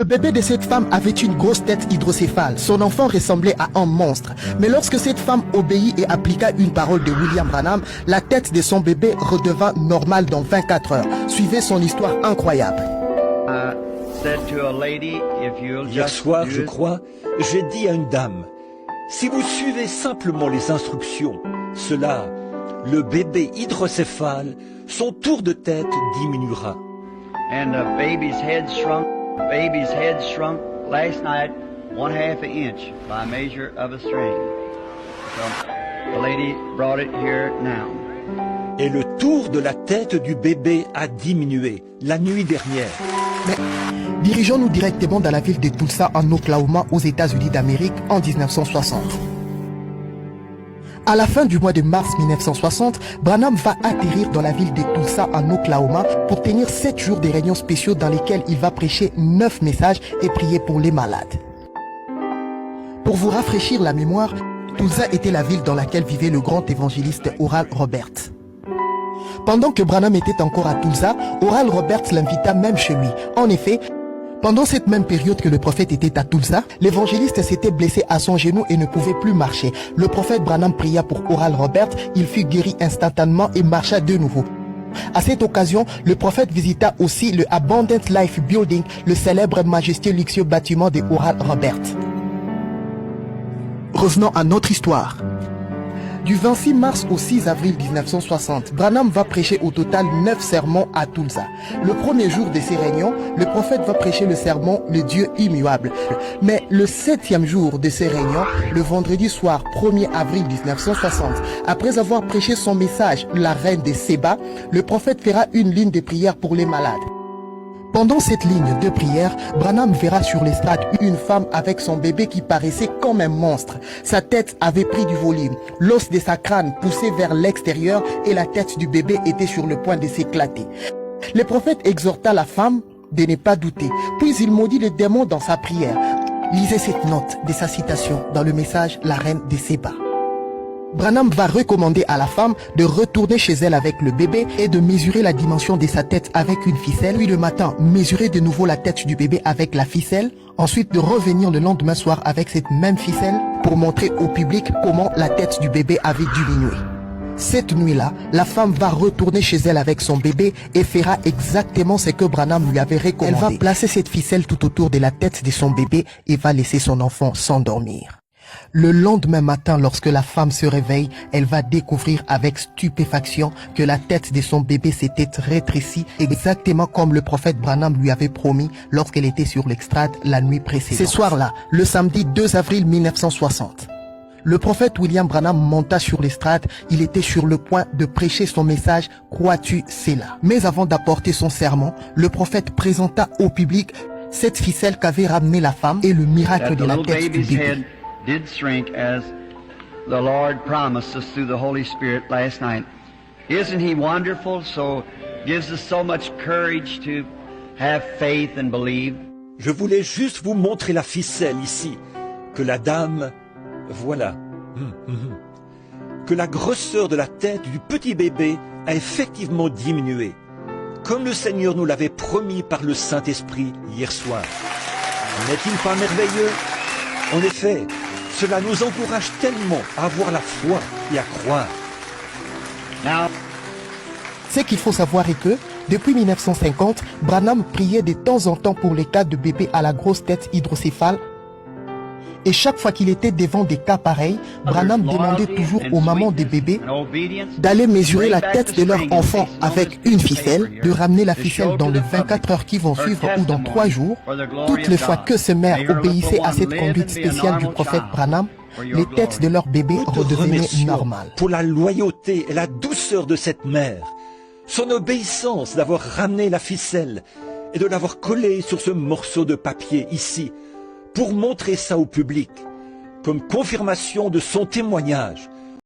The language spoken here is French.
Le bébé de cette femme avait une grosse tête hydrocéphale. Son enfant ressemblait à un monstre. Mais lorsque cette femme obéit et appliqua une parole de William Branham, la tête de son bébé redevint normale dans 24 heures. Suivez son histoire incroyable. Hier soir, je crois, j'ai dit à une dame, si vous suivez simplement les instructions, le bébé hydrocéphale, son tour de tête diminuera. And the baby's head shrunk. Baby's head shrunk last night 1/2 inch by measure of a string. So the lady brought it here now. Et le tour de la tête du bébé a diminué la nuit dernière. Mais dirigeons-nous directement dans la ville de Tulsa en Oklahoma aux États-Unis d'Amérique en 1960. À la fin du mois de mars 1960, Branham va atterrir dans la ville de Tulsa en Oklahoma pour tenir 7 jours de réunions spéciaux dans lesquels il va prêcher 9 messages et prier pour les malades. Pour vous rafraîchir la mémoire, Tulsa était la ville dans laquelle vivait le grand évangéliste Oral Roberts. Pendant que Branham était encore à Tulsa, Oral Roberts l'invita même chez lui. En effet, pendant cette même période que le prophète était à Tulsa, l'évangéliste s'était blessé à son genou et ne pouvait plus marcher. Le prophète Branham pria pour Oral Roberts, il fut guéri instantanément et marcha de nouveau. À cette occasion, le prophète visita aussi le Abundant Life Building, le célèbre majestueux luxueux bâtiment de Oral Roberts. Revenons à notre histoire. Du 26 mars au 6 avril 1960, Branham va prêcher au total 9 sermons à Tulsa. Le premier jour de ces réunions, le prophète va prêcher le sermon « Le Dieu immuable ». Mais le 7e jour de ces réunions, le vendredi soir 1er avril 1960, après avoir prêché son message « La reine de Séba », le prophète fera une ligne de prière pour les malades. Pendant cette ligne de prière, Branham verra sur l'estrade une femme avec son bébé qui paraissait comme un monstre. Sa tête avait pris du volume, l'os de sa crâne poussait vers l'extérieur et la tête du bébé était sur le point de s'éclater. Le prophète exhorta la femme de ne pas douter, puis il maudit le démon dans sa prière. Lisez cette note de sa citation dans le message « La reine de Séba ». Branham va recommander à la femme de retourner chez elle avec le bébé et de mesurer la dimension de sa tête avec une ficelle. Puis le matin, mesurer de nouveau la tête du bébé avec la ficelle. Ensuite, de revenir le lendemain soir avec cette même ficelle pour montrer au public comment la tête du bébé avait diminué. Cette nuit-là, la femme va retourner chez elle avec son bébé et fera exactement ce que Branham lui avait recommandé. Elle va placer cette ficelle tout autour de la tête de son bébé et va laisser son enfant s'endormir. Le lendemain matin, lorsque la femme se réveille, elle va découvrir avec stupéfaction que la tête de son bébé s'était rétrécie exactement comme le prophète Branham lui avait promis lorsqu'elle était sur l'estrade la nuit précédente. Ce soir-là, le samedi 2 avril 1960, le prophète William Branham monta sur l'estrade. Il était sur le point de prêcher son message « Crois-tu cela ?» Mais avant d'apporter son sermon, le prophète présenta au public cette ficelle qu'avait ramenée la femme et le miracle de la tête du bébé. Did shrink as the Lord promised us through the Holy Spirit last night. Isn't He wonderful? So gives us so much courage to have faith and believe. Je voulais juste vous montrer la ficelle ici, que la dame, voilà, que la grosseur de la tête du petit bébé a effectivement diminué, comme le Seigneur nous l'avait promis par le Saint-Esprit hier soir. N'est-il pas merveilleux? En effet, cela nous encourage tellement à avoir la foi et à croire. Ce qu'il faut savoir est que, depuis 1950, Branham priait de temps en temps pour les cas de bébés à la grosse tête hydrocéphale. Et chaque fois qu'il était devant des cas pareils, Branham demandait toujours aux mamans des bébés d'aller mesurer la tête de leur enfant avec une ficelle, de ramener la ficelle dans les 24 heures qui vont suivre ou dans 3 jours. Toutes les fois que ces mères obéissaient à cette conduite spéciale du prophète Branham, les têtes de leurs bébés redevenaient normales. Pour la loyauté et la douceur de cette mère, son obéissance d'avoir ramené la ficelle et de l'avoir collée sur ce morceau de papier ici, pour montrer ça au public, comme confirmation de son témoignage